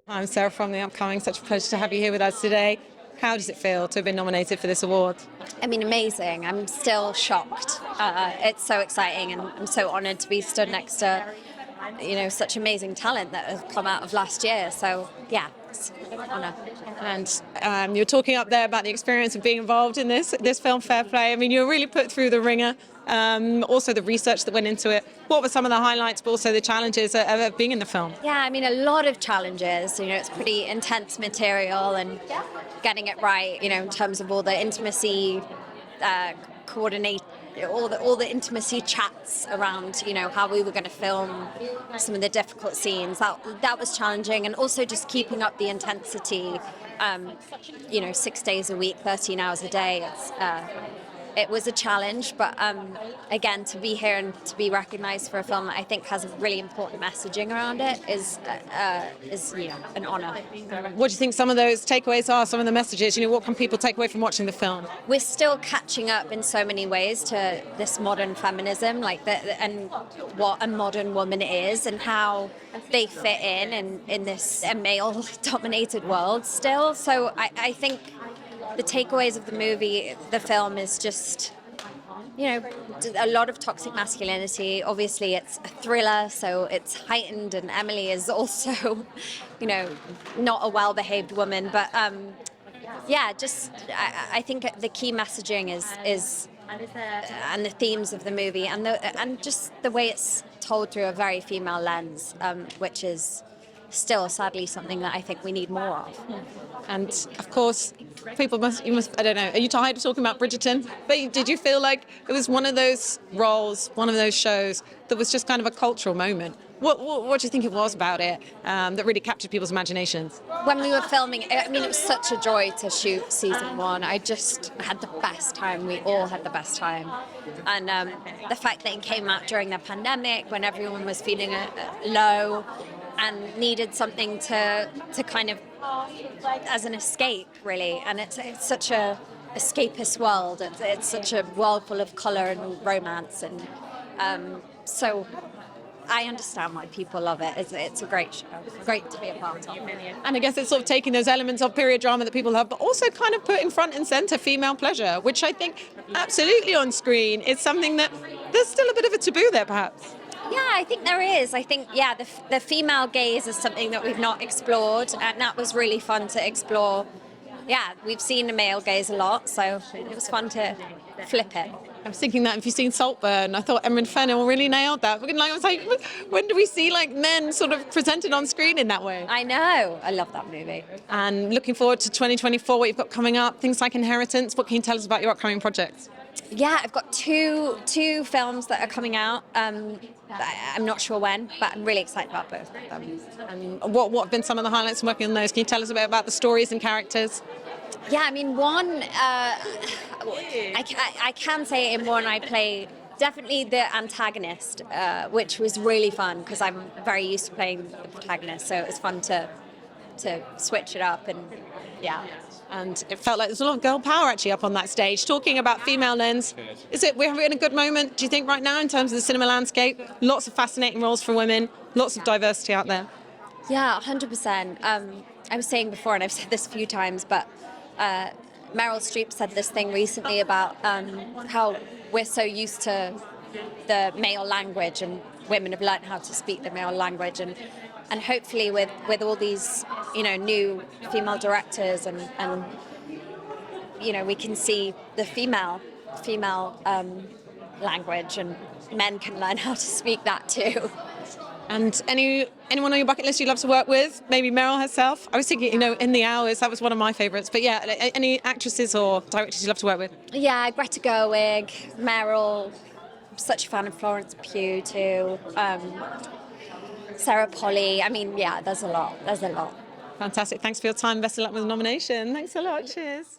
I'm Sarah from the upcoming. Such a pleasure to have you here with us today. How does it feel to have been nominated for this award? I mean, amazing. I'm still shocked. It's so exciting, and I'm so honoured to be stood next to, such amazing talent that have come out of last year. So, yeah, it's an honour. And you're talking up there about the experience of being involved in this film, Fair Play. I mean, you were really put through the ringer. Also, the research that went into it. What were some of the highlights, but also the challenges of being in the film? Yeah, I mean, a lot of challenges. It's pretty intense material, and getting it right, in terms of all the intimacy, coordinate, all the intimacy chats around, how we were going to film some of the difficult scenes. That was challenging, and also just keeping up the intensity. 6 days a week, 13 hours a day. It was a challenge, but again, to be here and to be recognised for a film that I think has a really important messaging around it is an honour. What do you think some of those takeaways are, some of the messages? What can people take away from watching the film? We're still catching up in so many ways to this modern feminism, and what a modern woman is, and how they fit in this male-dominated world still. So I think the takeaways of the film is just, a lot of toxic masculinity. Obviously, it's a thriller, so it's heightened, and Emily is also, not a well-behaved woman. But, I think the key messaging is and the themes of the movie, and just the way it's told through a very female lens, which is still sadly something that I think we need more of. And of course, people must, I don't know, are you tired of talking about Bridgerton? But did you feel like it was one of those roles, one of those shows that was just kind of a cultural moment? What do you think it was about it that really captured people's imaginations? When we were filming, it was such a joy to shoot season 1. I just had the best time. We all had the best time. And the fact that it came out during the pandemic, when everyone was feeling low and needed something to kind of, as an escape, really. And it's such a escapist world. It's such a world full of colour and romance. And so I understand why people love it. It's a great show. Great to be a part of. And I guess it's sort of taking those elements of period drama that people love, but also kind of putting front and centre female pleasure, which I think absolutely on screen is something that there's still a bit of a taboo there, perhaps. Yeah, I think there is. I think, the female gaze is something that we've not explored, and that was really fun to explore. Yeah, we've seen the male gaze a lot, so it was fun to flip it. I was thinking that if you've seen Saltburn, I thought Emerald Fennell really nailed that. I was like, when do we see men sort of presented on screen in that way? I know. I love that movie. And looking forward to 2024, what you've got coming up, things like Inheritance. What can you tell us about your upcoming projects? Yeah, I've got two films that are coming out. I'm not sure when, but I'm really excited about both of them. And what have been some of the highlights from working on those? Can you tell us a bit about the stories and characters? Yeah, I mean, one, I can say in one I play definitely the antagonist, which was really fun because I'm very used to playing the protagonist, so it was fun to switch it up, and yeah. And it felt like there's a lot of girl power actually up on that stage, talking about female lens. We're having a good moment, do you think, right now in terms of the cinema landscape? Lots of fascinating roles for women, lots of diversity out there. Yeah, 100%. I was saying before, and I've said this a few times, but Meryl Streep said this thing recently about how we're so used to the male language, and women have learned how to speak the male language, and hopefully with all these new female directors and we can see the female language, and men can learn how to speak that too. And anyone on your bucket list you'd love to work with? Maybe Meryl herself? I was thinking, In the Hours, that was one of my favourites. But yeah, any actresses or directors you'd love to work with? Yeah, Greta Gerwig, Meryl. I'm such a fan of Florence Pugh too. Sarah Polley. I mean, yeah, there's a lot. Fantastic. Thanks for your time. Best of luck with the nomination. Thanks a lot. Cheers.